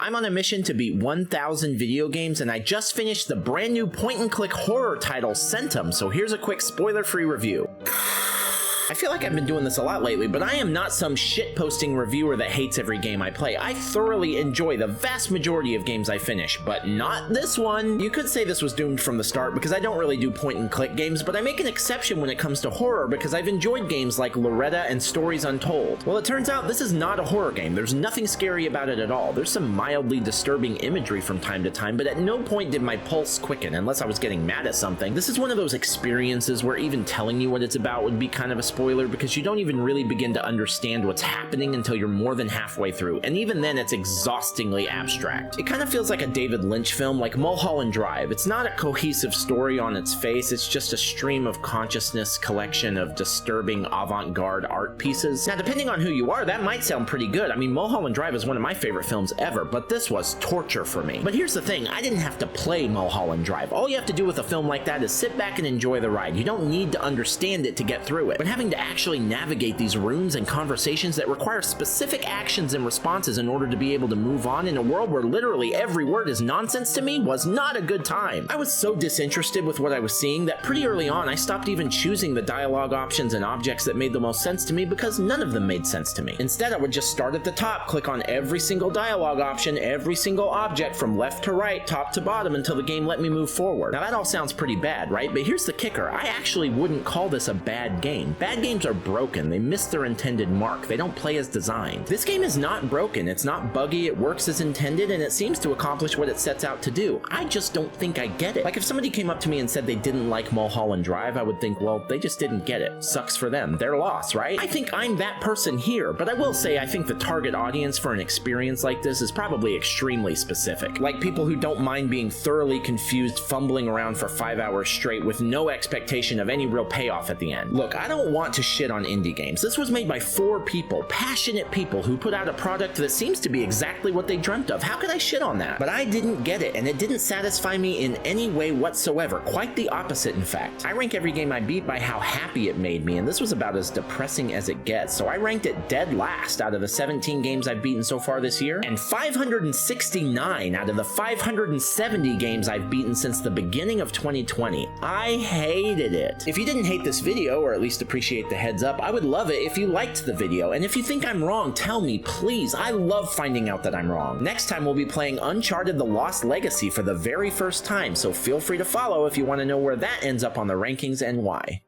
I'm on a mission to beat 1,000 video games, and I just finished the brand new point-and-click horror title CENTUM, so here's a quick spoiler-free review. I feel like I've been doing this a lot lately, but I am not some shit-posting reviewer that hates every game I play. I thoroughly enjoy the vast majority of games I finish, but not this one. You could say this was doomed from the start because I don't really do point-and-click games, but I make an exception when it comes to horror because I've enjoyed games like Loretta and Stories Untold. Well, it turns out this is not a horror game. There's nothing scary about it at all. There's some mildly disturbing imagery from time to time, but at no point did my pulse quicken unless I was getting mad at something. This is one of those experiences where even telling you what it's about would be kind of a spoiler because you don't even really begin to understand what's happening until you're more than halfway through, and even then it's exhaustingly abstract. It kind of feels like a David Lynch film, like Mulholland Drive. It's not a cohesive story on its face, it's just a stream of consciousness collection of disturbing avant-garde art pieces. Now, depending on who you are, that might sound pretty good. I mean, Mulholland Drive is one of my favorite films ever, but this was torture for me. But here's the thing, I didn't have to play Mulholland Drive. All you have to do with a film like that is sit back and enjoy the ride. You don't need to understand it to get through it, but having to actually navigate these rooms and conversations that require specific actions and responses in order to be able to move on in a world where literally every word is nonsense to me was not a good time. I was so disinterested with what I was seeing that pretty early on I stopped even choosing the dialogue options and objects that made the most sense to me because none of them made sense to me. Instead, I would just start at the top, click on every single dialogue option, every single object from left to right, top to bottom until the game let me move forward. Now that all sounds pretty bad, right? But here's the kicker. I actually wouldn't call this a bad game. Bad games are broken. They miss their intended mark. They don't play as designed. This game is not broken. It's not buggy. It works as intended, and it seems to accomplish what it sets out to do. I just don't think I get it. Like, if somebody came up to me and said they didn't like Mulholland Drive, I would think, well, they just didn't get it. Sucks for them. Their loss, right? I think I'm that person here, but I will say I think the target audience for an experience like this is probably extremely specific. Like people who don't mind being thoroughly confused, fumbling around for 5 hours straight with no expectation of any real payoff at the end. Look, I don't want to shit on indie games. This was made by 4 people, passionate people who put out a product that seems to be exactly what they dreamt of. How could I shit on that? But I didn't get it, and it didn't satisfy me in any way whatsoever. Quite the opposite, in fact. I rank every game I beat by how happy it made me, and this was about as depressing as it gets, so I ranked it dead last out of the 17 games I've beaten so far this year, and 569 out of the 570 games I've beaten since the beginning of 2020. I hated it. If you didn't hate this video, or at least appreciate the heads up, I would love it if you liked the video, and if you think I'm wrong, tell me, please. I love finding out that I'm wrong. Next time we'll be playing Uncharted: The Lost Legacy for the very first time, so feel free to follow if you want to know where that ends up on the rankings and why.